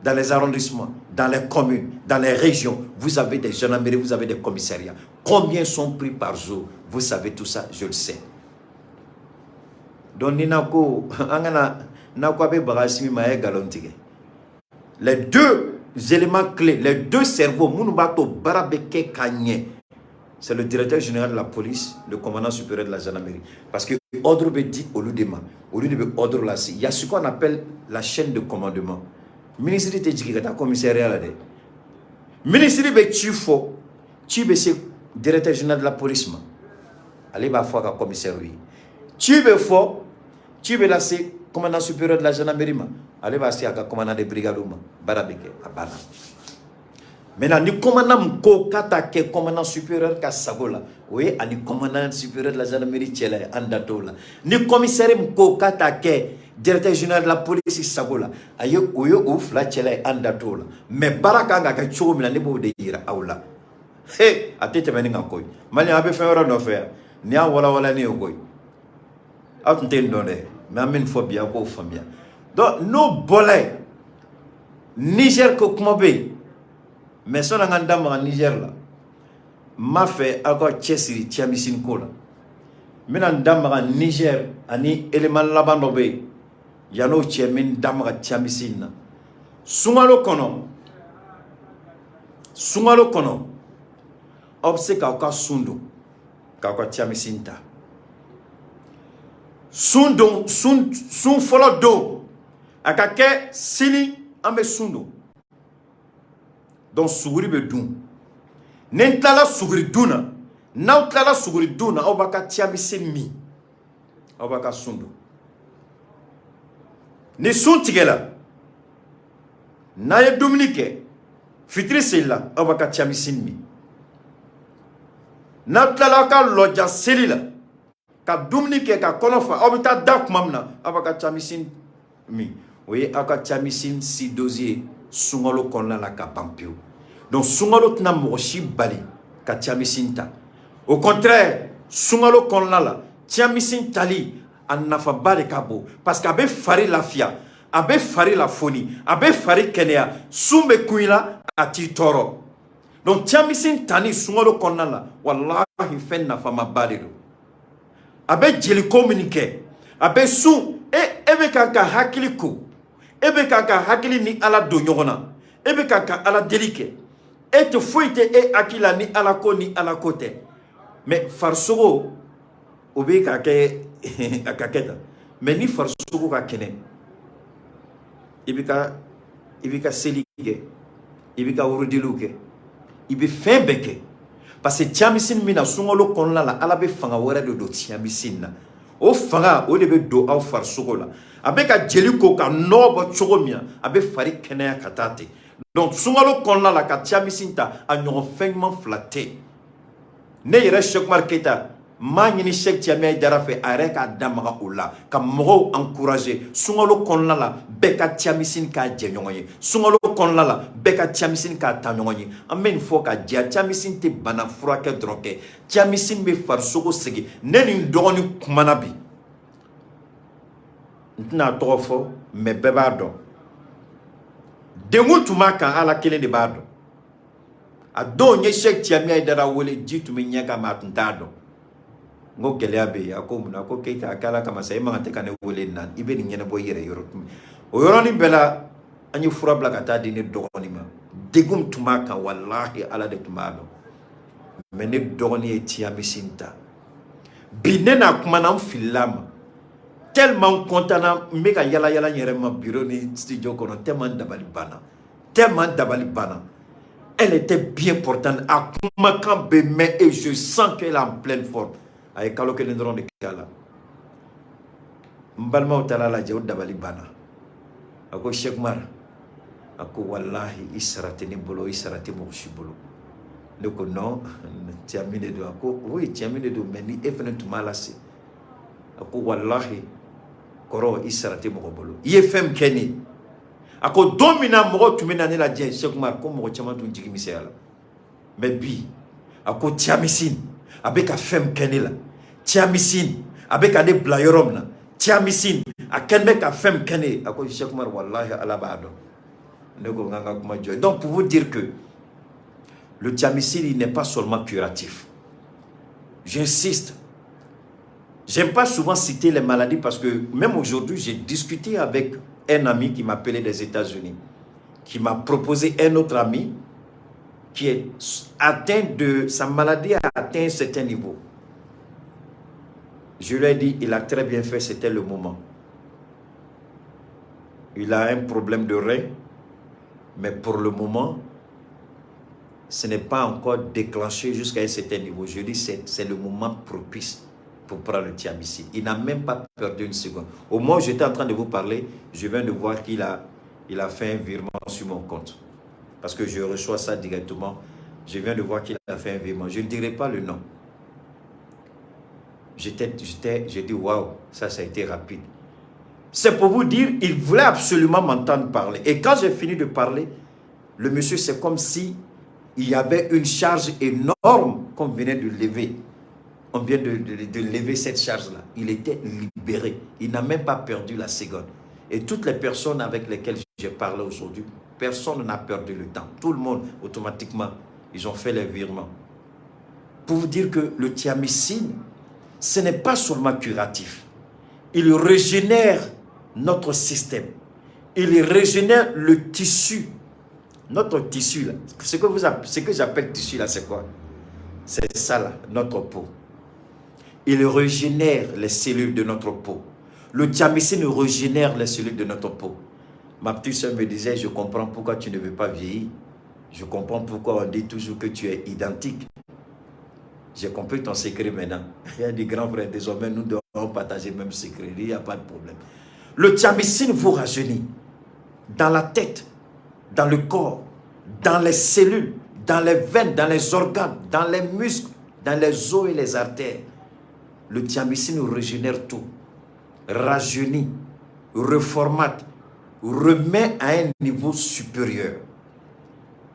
dans les arrondissements, dans les communes, dans les régions, vous avez des gendarmeries, vous avez des commissariats. Combien sont pris par jour? Vous savez tout ça, je le sais. Donc, les deux éléments clés, les deux cerveaux, c'est le directeur général de la police, le commandant supérieur de la gendarmerie. Parce que l'ordre veut dire au lieu de l'ordre là, il y a ce qu'on appelle la chaîne de commandement. Ministre de la commissariat là. Ministre de Chifo, tu es directeur général de la police. Allez, va faire un commissaire. Tu es fort, tu es là, c'est commandant supérieur de la gendarmerie. Allez, va faire un commandant de brigade. Barabeke, Abana. Maintenant, ni commandant ko kata ke commandant supérieur ka sagola. Oui, ani commandant supérieur de la gendarmerie tchela andatola. Ni commissaire ko kata ke directeur général de la police sagola. Ayo oyo ouf la tchela andatola. Mais baraka nga ka chogo mina nebo de ira aula. He, atete meninga koy. Mali abe fera no fer. Ni a wala ni ogoy. Atente ndone. Mais amen phobia ko famia. Donc no bolay. Niger ko kumobe. Mais si on a un Niger là, m'a fait encore Chessiri, Tiamisin Kola. Mais on a un Niger, ani élément labandobe, yano Tiamin Damara Tiamisin. Sumalo kono, obse kauka sundu, kauka Tiamisinta. Sundu, sun follow do, akake sini ambe sundu. Donc, sougri be dun. N'entlala sougri duna. N'outlala sougri duna. Obaka tiamise mi. Obaka sundu. Ni suntigela. Naye Dominique. Fitri sela. Obaka tiamise mi. N'outlala ka loja selila. Ka Dominique ka konofa. Obita dak mamna. Obaka tiamise mi. Oui, aka tiamise si dossier. Sungalo konna la kapampio. Donc sungalo tna moshi bali ka tiamisinta. Au contraire, sungalo konna la tiamisintali anafa bale kabo parce qu'abe fari lafia, abe fari la foni, abe fari kenea, sumbe kuila ati toro. Donc tiamisintani sungalo konna la wallahi fenna fama bale do. Abe jeli communiquer, abe sun ebe kaka hakiliku. Ebe kaka hakili ni ala do nyogona. Ebe kaka ala delike. Et te fouite e akila ni ala ko ni ala kote. Mais farsogo obe kake akaketa. Mais ni farsogo ka kene. Ibika selige. Ibika urudiluke. Ibi fembeke. Parce que tiamisin mina sungolo konla la ala be fanga wera do tiamisin na. O fanga o de be do aw farsogo la. Avec un jeliko ka nobo chogomia abe fari kenea katate. Donc sungalo konna la ka tiamisinta a nyon feignement flatté. Ne yere Cheikh Marketa maa ɲini Cheikh Thiamé Aidara fɛ a yɛrɛ k'a damaga o la ka mɔgɔw encourager sunkalo kɔnɔna la bɛɛ ka Thiamisine k'a jɛ ɲɔgɔn ye sunkalo kɔnɔna la bɛɛ ka Thiamisine k'a ta ɲɔgɔn ye an bɛ nin fɔ ka diya Thiamisine tɛ bana furakɛ dɔrɔn kɛ Thiamisine bɛ farisogo segi ne ni n dɔgɔnin kumana bi n tɛna tɔgɔ fɔ mais bɛɛ b'a dɔn dengun tun b'a kan Ala kelen de b'a dɔn a don n ye Cheikh Thiamé Aidara wele ji tun bɛ ɲɛ kan mais a tun t'a dɔn n ko gɛlɛya bɛ yen a ko mun na a ko Keita a kɛla kama sa e man kan tɛ ka ne wele nin na i bɛ nin ɲɛnabɔ i yɛrɛ yɔrɔ o yɔrɔnin bɛɛ la an ye fura bila ka taa di ne dɔgɔnin ma degun tun b'a kan walahi Ala de tun b'a dɔn mais ne dɔgɔnin ye Thiamisine ta bi ne n'a kumana n filila ma tellement content n bɛ ka yala yala n yɛrɛ ma bureau ni studio kɔnɔ tellement dabali banna elle était bien portante a kumakan bɛ mɛn et je sens qu'elle est en pleine forme a ye kalo kelen dɔrɔn de kɛ a la n balimaw taara lajɛ o dabali banna a ko Cheikh Umar a ko walahi i sara tɛ ne bolo i sara tɛ mɔgɔ si bolo ne ko non Thiamine de don a ko oui Thiamine de don mais ni e fana tun b'a lase a ko walahi kɔrɔ i sara tɛ mɔgɔ bolo i ye fɛn min kɛ ne ye a ko don min na mɔgɔw tun bɛ na ne lajɛ Cheikh Umar ko mɔgɔ caman tun jigi misɛnya la mais bi a ko Thiamisine a bɛ ka fɛn min kɛ ne la Thiamisine a bɛ ka ne bila yɔrɔ min na Thiamisine a kɛlen bɛ ka fɛn min kɛ ne ye a ko Cheikh Umar walahi Ala b'a dɔn ne ko n ka n ka kuma jɔ donc pour vous dire que le Thiamisine il n'est pas seulement curatif j'insiste. J'aime pas souvent citer les maladies parce que même aujourd'hui, j'ai discuté avec un ami qui m'appelait des États-Unis, qui m'a proposé un autre ami qui est atteint de... Sa maladie a atteint un certain niveau. Je lui ai dit, il a très bien fait, c'était le moment. Il a un problème de rein, mais pour le moment, ce n'est pas encore déclenché jusqu'à un certain niveau. Je dis, c'est le moment propice pour prendre le Thiamisine. Il n'a même pas perdu une seconde. Au moment où j'étais en train de vous parler, je viens de voir qu'il a fait un virement sur mon compte. Parce que je reçois ça directement. Je viens de voir qu'il a fait un virement. Je ne dirai pas le nom. J'ai dit, waouh, ça a été rapide. C'est pour vous dire, il voulait absolument m'entendre parler. Et quand j'ai fini de parler, le monsieur, c'est comme si il y avait une charge énorme qu'on venait de lever. On vient de lever cette charge-là. Il était libéré. Il n'a même pas perdu la seconde. Et toutes les personnes avec lesquelles j'ai parlé aujourd'hui, personne n'a perdu le temps. Tout le monde, automatiquement, ils ont fait les virements. Pour vous dire que le Thiamisine, ce n'est pas seulement curatif. Il régénère notre système. Il régénère le tissu. Notre tissu, là. Ce que j'appelle tissu, là, c'est quoi? C'est ça, là, notre peau. Il régénère les cellules de notre peau. Le Thiamisine régénère les cellules de notre peau. Ma petite soeur me disait, je comprends pourquoi tu ne veux pas vieillir. Je comprends pourquoi on dit toujours que tu es identique. J'ai compris ton secret maintenant. Il y a des grands frères, désormais nous devons partager le même secret. Il n'y a pas de problème. Le Thiamisine vous rajeunit dans la tête, dans le corps, dans les cellules, dans les veines, dans les organes, dans les muscles, dans les os et les artères. Le Thiamisine régénère tout, rajeunit, reformate, remet à un niveau supérieur.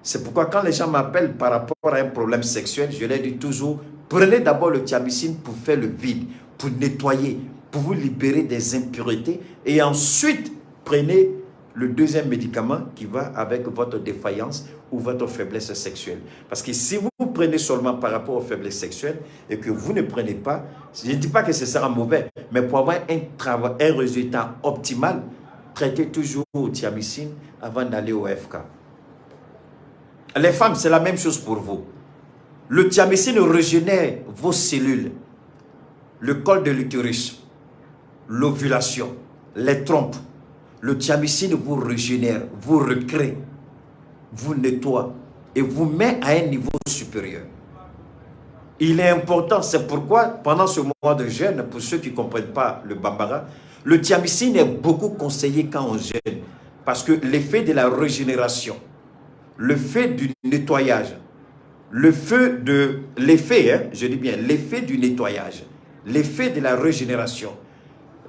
C'est pourquoi quand les gens m'appellent par rapport à un problème sexuel, je leur dis toujours, prenez d'abord le Thiamisine pour faire le vide, pour nettoyer, pour vous libérer des impuretés et ensuite prenez le deuxième médicament qui va avec votre défaillance ou votre faiblesse sexuelle. Parce que si vous prenez seulement par rapport aux faiblesses sexuelles et que vous ne prenez pas, je ne dis pas que ce sera mauvais, mais pour avoir un résultat optimal, traitez toujours au Thiamisine avant d'aller au FK. Les femmes, c'est la même chose pour vous. Le Thiamisine régénère vos cellules, le col de l'utérus, l'ovulation, les trompes. Le Thiamisine vous régénère, vous recrée, vous nettoie et vous met à un niveau supérieur. Il est important, c'est pourquoi pendant ce mois de jeûne, pour ceux qui ne comprennent pas le Bambara, le Thiamisine est beaucoup conseillé quand on jeûne parce que l'effet de la régénération, le fait du nettoyage, l'effet, hein, je dis bien, l'effet du nettoyage, l'effet de la régénération,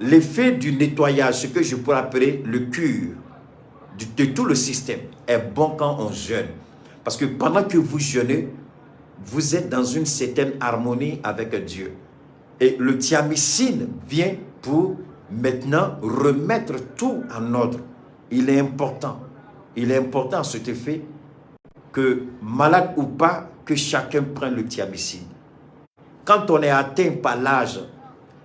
l'effet du nettoyage, ce que je pourrais appeler le cure de tout le système, est bon quand on jeûne. Parce que pendant que vous jeûnez, vous êtes dans une certaine harmonie avec Dieu. Et le thiamycine vient pour maintenant remettre tout en ordre. Il est important à cet effet que, malade ou pas, que chacun prenne le thiamycine. Quand on est atteint par l'âge,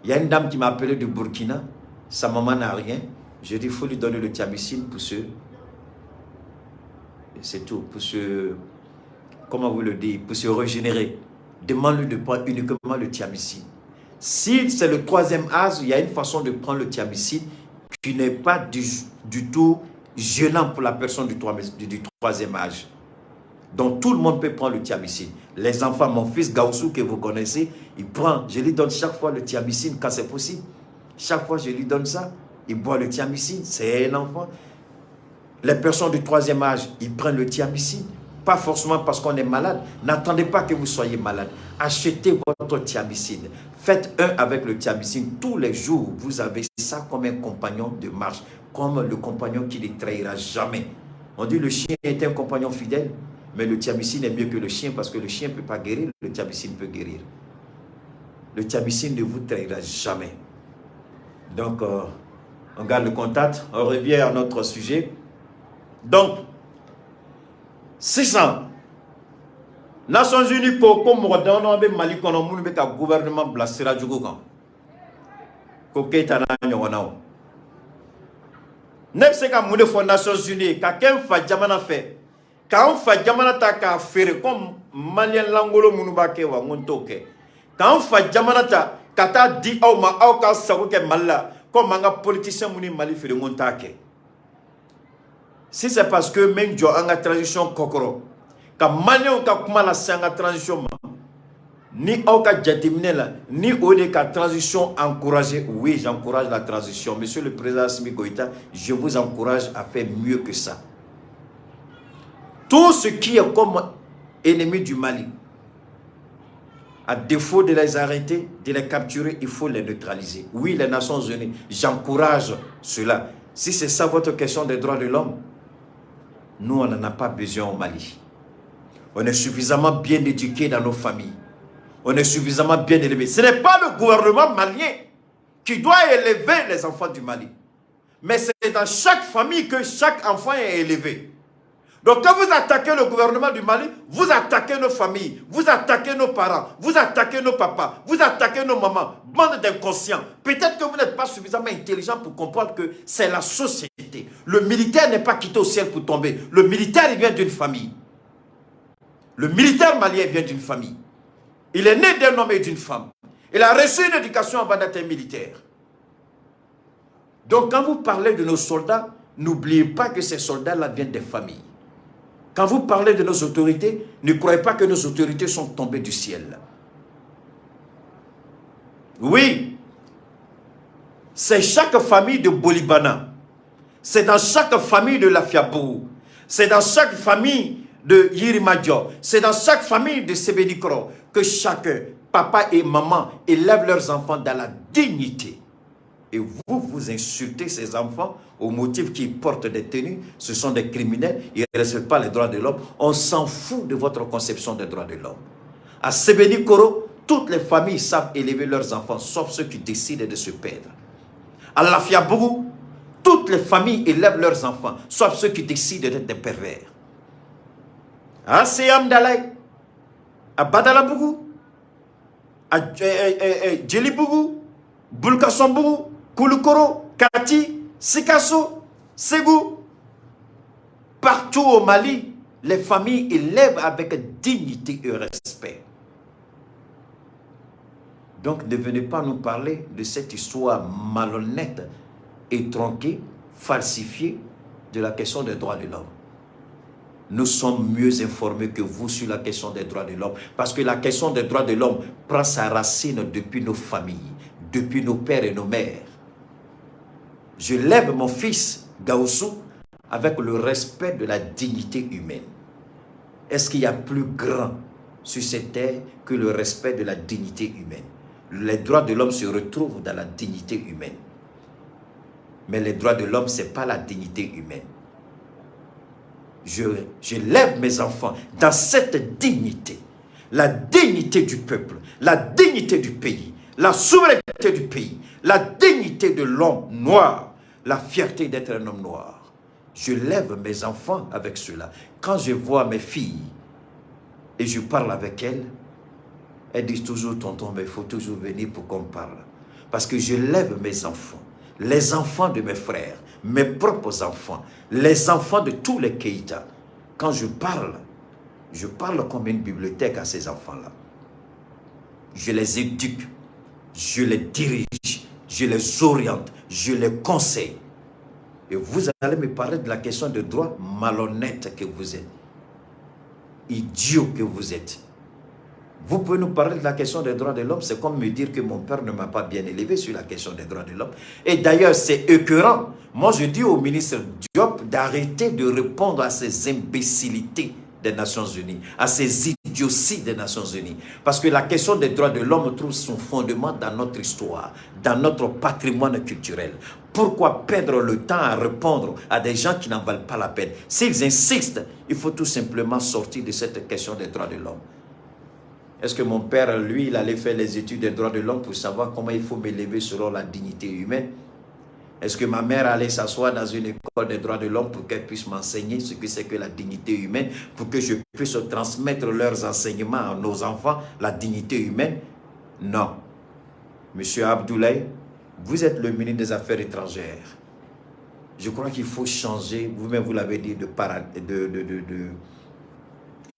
il y a une dame qui m'a appelé du Burkina, sa maman n'a rien, je dis il faut lui donner le thiamycine pour c'est tout, pour comment vous le dites, pour se régénérer. Demande-lui de prendre uniquement le thiamycine. Si c'est le 3e âge, il y a une façon de prendre le thiamycine qui n'est pas du tout gênant pour la personne du 3e âge. Donc tout le monde peut prendre le thiamycine. Les enfants, mon fils Gaoussou que vous connaissez, il prend, je lui donne chaque fois le thiamycine quand c'est possible. Chaque fois je lui donne ça, il boit le thiamycine, c'est un enfant. Les personnes du 3e âge, ils prennent le thiamycine. Pas forcément parce qu'on est malade. N'attendez pas que vous soyez malade. Achetez votre thiamycine. Faites un avec le thiamycine. Tous les jours, vous avez ça comme un compagnon de marche. Comme le compagnon qui ne trahira jamais. On dit le chien est un compagnon fidèle. Mais le thiamycine est mieux que le chien parce que le chien ne peut pas guérir. Le thiamycine peut guérir. Le thiamycine ne vous trahira jamais. Donc, on garde le contact. On revient à notre sujet. Donc, 600. Nations Unies pour comme Mali kono munu be ka gouvernement blasira jugo kan. Ko keita na nyona. Ne se ka mune fo Nations Unies ka ken fa jamana fe. Ka on fa jamana ta ka fere comme malien langolo munu ba ke wa ngonto ke. Ka on fa jamana ta kata di au ma au ka sago ke malla comme manga politicien muni Mali fere ngonta ke. Si c'est parce que même Dieu a une transition kokoro, quand Malion ka kuma la sanga transition ni auka jatimnela ni ode ka transition encouragée, oui, j'encourage la transition. Monsieur le président Assimi Goïta, je vous encourage à faire mieux que ça. Tout ce qui est comme ennemi du Mali, à défaut de les arrêter, de les capturer, il faut les neutraliser. Oui, les Nations Unies, j'encourage cela. Si c'est ça votre question des droits de l'homme, nous, on n'en a pas besoin au Mali. On est suffisamment bien éduqués dans nos familles. On est suffisamment bien élevés. Ce n'est pas le gouvernement malien qui doit élever les enfants du Mali. Mais c'est dans chaque famille que chaque enfant est élevé. Donc quand vous attaquez le gouvernement du Mali, vous attaquez nos familles, vous attaquez nos parents, vous attaquez nos papas, vous attaquez nos mamans, bande d'inconscients. Peut-être que vous n'êtes pas suffisamment intelligent pour comprendre que c'est la société. Le militaire n'est pas quitté au ciel pour tomber. Le militaire, il vient d'une famille. Le militaire malien vient d'une famille. Il est né d'un homme et d'une femme. Il a reçu une éducation avant d'être un militaire. Donc quand vous parlez de nos soldats, n'oubliez pas que ces soldats-là viennent des familles. Quand vous parlez de nos autorités, ne croyez pas que nos autorités sont tombées du ciel. Oui, c'est chaque famille de Bolibana. C'est dans chaque famille de Lafiabou. C'est dans chaque famille de Yirimadjo. C'est dans chaque famille de Sebedikro que chacun, papa et maman, élèvent leurs enfants dans la dignité. Et vous insultez ces enfants au motif qu'ils portent des tenues. Ce sont des criminels. Ils ne respectent pas les droits de l'homme. On s'en fout de votre conception des droits de l'homme. À Sebedikoro, toutes les familles savent élever leurs enfants, sauf ceux qui décident de se perdre. À Lafiabougou, toutes les familles élèvent leurs enfants, sauf ceux qui décident d'être des pervers. À Seyam Dalai, à Badalabougou, à Djelibougou, Bulkasombougou, Kouloukoro, Kati, Sikasso, Ségou. Partout au Mali, les familles élèvent avec dignité et respect. Donc ne venez pas nous parler de cette histoire malhonnête et tronquée, falsifiée de la question des droits de l'homme. Nous sommes mieux informés que vous sur la question des droits de l'homme. Parce que la question des droits de l'homme prend sa racine depuis nos familles, depuis nos pères et nos mères. Je lève mon fils, Gaoussou, avec le respect de la dignité humaine. Est-ce qu'il y a plus grand sur cette terre que le respect de la dignité humaine. Les droits de l'homme se retrouvent dans la dignité humaine. Mais les droits de l'homme, ce n'est pas la dignité humaine. Je lève mes enfants dans cette dignité. La dignité du peuple, la dignité du pays, la souveraineté du pays, la dignité de l'homme noir, la fierté d'être un homme noir. Je lève mes enfants avec cela. Quand je vois mes filles et je parle avec elles, elles disent toujours, tonton, mais il faut toujours venir pour qu'on parle. Parce que je lève mes enfants, les enfants de mes frères, mes propres enfants, les enfants de tous les Keïta. Quand je parle comme une bibliothèque à ces enfants-là. Je les éduque, je les dirige, je les oriente, je les conseille. Et vous allez me parler de la question de droit, malhonnête que vous êtes, idiot que vous êtes. Vous pouvez nous parler de la question des droits de l'homme, c'est comme me dire que mon père ne m'a pas bien élevé sur la question des droits de l'homme. Et d'ailleurs, c'est écœurant. Moi, je dis au ministre Diop d'arrêter de répondre à ces imbécilités des Nations Unies, à ces idioties des Nations Unies. Parce que la question des droits de l'homme trouve son fondement dans notre histoire, dans notre patrimoine culturel. Pourquoi perdre le temps à répondre à des gens qui n'en valent pas la peine? S'ils insistent, il faut tout simplement sortir de cette question des droits de l'homme. Est-ce que mon père, lui, il allait faire les études des droits de l'homme pour savoir comment il faut m'élever selon la dignité humaine? Est-ce que ma mère allait s'asseoir dans une école des droits de l'homme pour qu'elle puisse m'enseigner ce que c'est que la dignité humaine, pour que je puisse transmettre leurs enseignements à nos enfants, la dignité humaine? Non. Monsieur Abdoulaye, vous êtes le ministre des Affaires étrangères. Je crois qu'il faut changer, vous-même vous l'avez dit,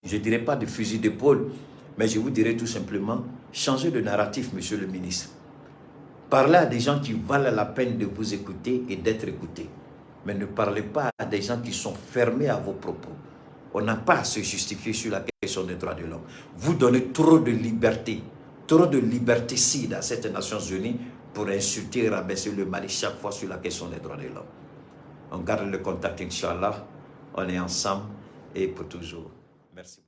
je ne dirais pas de fusil d'épaule, mais je vous dirais tout simplement, changer de narratif, monsieur le ministre. Parlez à des gens qui valent la peine de vous écouter et d'être écoutés. Mais ne parlez pas à des gens qui sont fermés à vos propos. On n'a pas à se justifier sur la question des droits de l'homme. Vous donnez trop de liberticide à cette Nations Unies pour insulter et rabaisser le Mali chaque fois sur la question des droits de l'homme. On garde le contact, Inch'Allah. On est ensemble et pour toujours. Merci.